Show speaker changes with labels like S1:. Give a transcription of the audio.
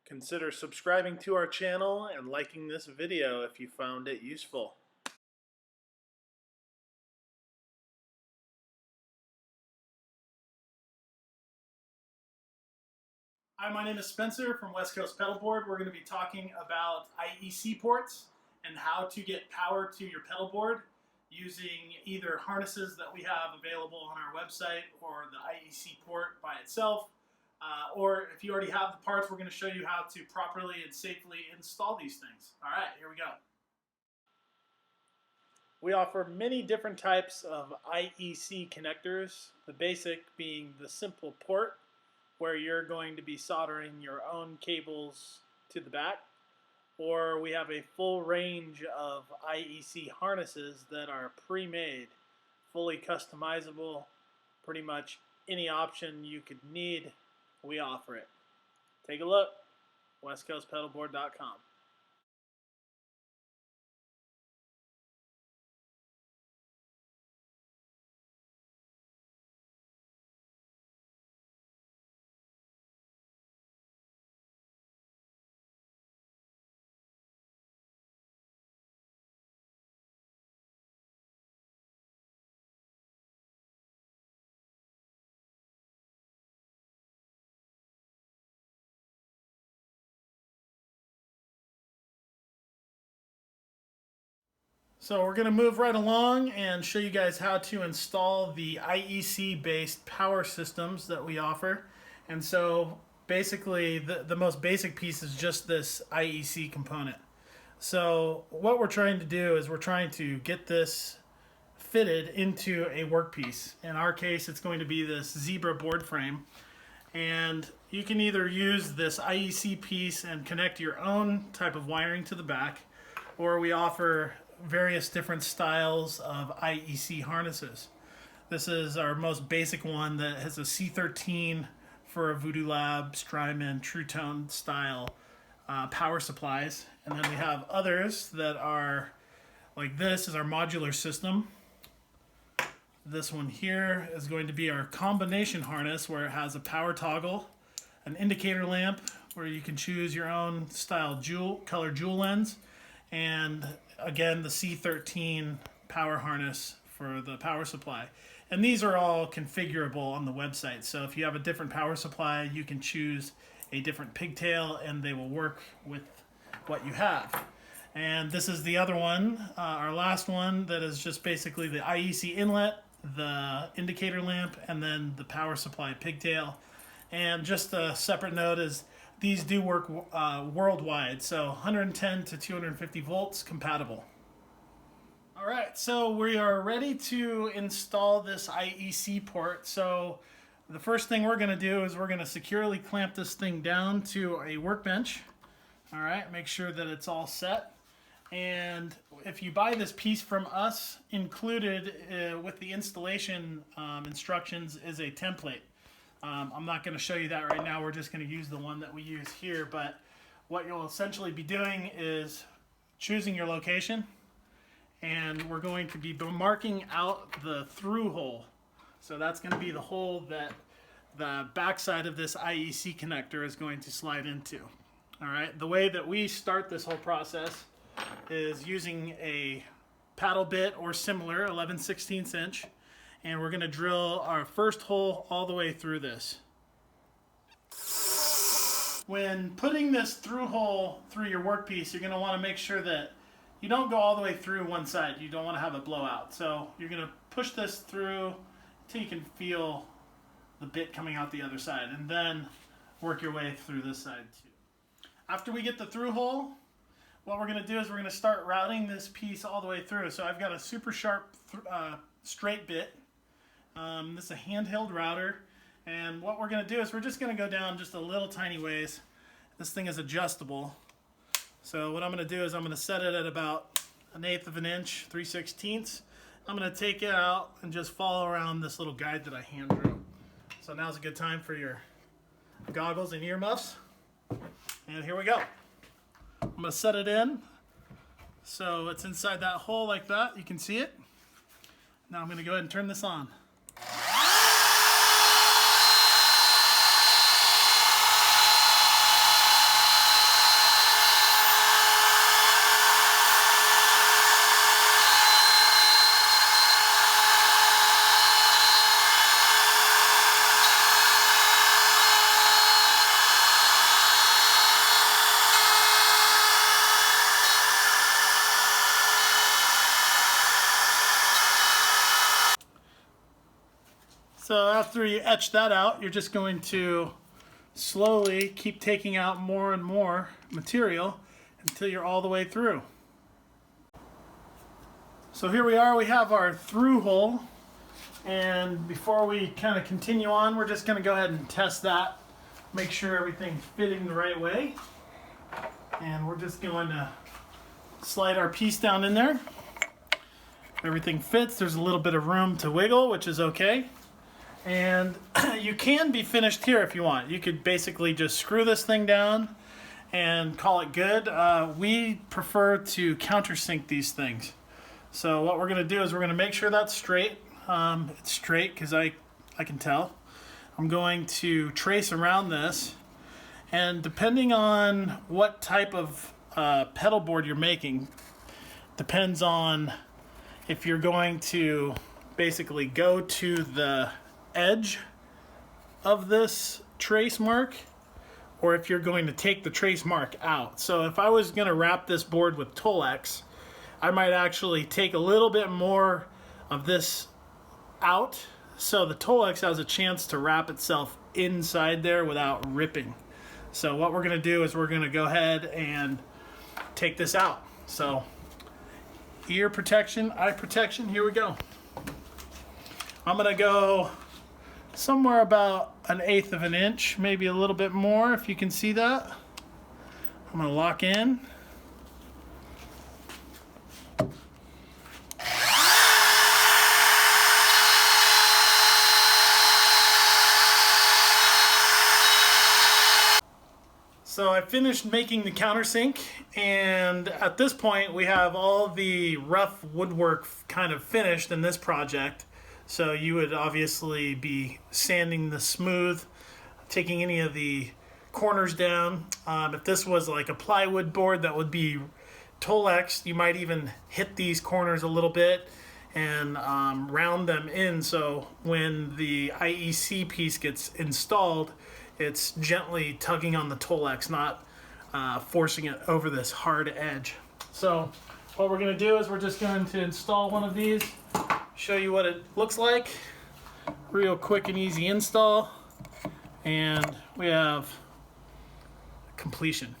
S1: Consider subscribing to our channel and liking this video if you found it useful. Hi, my name is Spencer from West Coast Pedalboard. We're going to be talking about IEC ports and how to get power to your pedalboard using either harnesses that we have available on our website or the IEC port by itself. Or if you already have the parts, we're going to show you how to properly and safely install these things. All right, here we go. We offer many different types of IEC connectors, the basic being the simple port, where you're going to be soldering your own cables to the back, or we have a full range of IEC harnesses that are pre-made, fully customizable. Pretty much any option you could need, we offer it. Take a look, westcoastpedalboard.com. So we're going to move right along and show you guys how to install the IEC based power systems that we offer. And so basically the most basic piece is just this IEC component. So what we're trying to do is we're trying to get this fitted into a workpiece. In our case, it's going to be this Zebra board frame. And you can either use this IEC piece and connect your own type of wiring to the back, or we offer various different styles of IEC harnesses. This is our most basic one that has a C13 for a Voodoo Lab, Strymon, True Tone style power supplies. And then we have others that are like this is our modular system. This one here is going to be our combination harness where it has a power toggle, an indicator lamp where you can choose your own style color jewel lens, and again the C13 power harness for the power supply. And these are all configurable on the website, so if you have a different power supply you can choose a different pigtail and they will work with what you have. And this is the other one, our last one, that is just basically the IEC inlet, the indicator lamp, and then the power supply pigtail. And just a separate note is these do work worldwide, so 110 to 250 volts compatible. All right, so we are ready to install this IEC port. So the first thing we're going to do is we're going to securely clamp this thing down to a workbench. All right, make sure that it's all set. And if you buy this piece from us, included with the installation instructions is a template. I'm not going to show you that right now. We're just going to use the one that we use here. But what you'll essentially be doing is choosing your location, and we're going to be marking out the through hole. So that's going to be the hole that the backside of this IEC connector is going to slide into. All right. The way that we start this whole process is using a paddle bit or similar 11/16 inch, and we're going to drill our first hole all the way through this. When putting this through hole through your workpiece, you're going to want to make sure that you don't go all the way through one side. You don't want to have a blowout. So you're going to push this through until you can feel the bit coming out the other side, and then work your way through this side too. After we get the through hole, what we're going to do is we're going to start routing this piece all the way through. So I've got a super sharp straight bit. This is a handheld router. And what we're going to do is we're just going to go down just a little tiny ways. This thing is adjustable. So what I'm going to do is I'm going to set it at about 1/8 of an inch, 3/16. I'm going to take it out and just follow around this little guide that I hand drew. So now's a good time for your goggles and earmuffs. And here we go. I'm going to set it in so it's inside that hole like that. You can see it. Now I'm going to go ahead and turn this on. So after you etch that out, you're just going to slowly keep taking out more and more material until you're all the way through. So here we are, we have our through hole, and before we kind of continue on, we're just going to go ahead and test that, make sure everything's fitting the right way. And we're just going to slide our piece down in there. Everything fits, there's a little bit of room to wiggle, which is okay. And you can be finished here if you want. You could basically just screw this thing down and call it good. We prefer to countersink these things. So what we're going to do is we're going to make sure that's straight. It's straight because I can tell. I'm going to trace around this, and depending on what type of pedal board you're making, depends on if you're going to basically go to the edge of this trace mark, or if you're going to take the trace mark out. So if I was going to wrap this board with Tolex, I might actually take a little bit more of this out so the Tolex has a chance to wrap itself inside there without ripping. So what we're going to do is we're going to go ahead and take this out. So ear protection, eye protection, here we go. I'm going to go somewhere about 1/8 of an inch, maybe a little bit more if you can see that. I'm going to lock in. So I finished making the countersink, and at this point we have all the rough woodwork kind of finished in this project. So you would obviously be sanding the smooth, taking any of the corners down. If this was like a plywood board that would be Tolex, you might even hit these corners a little bit and round them in, so when the IEC piece gets installed, it's gently tugging on the Tolex, not forcing it over this hard edge. So what we're going to do is we're just going to install one of these, show you what it looks like. Real quick and easy install, and we have completion.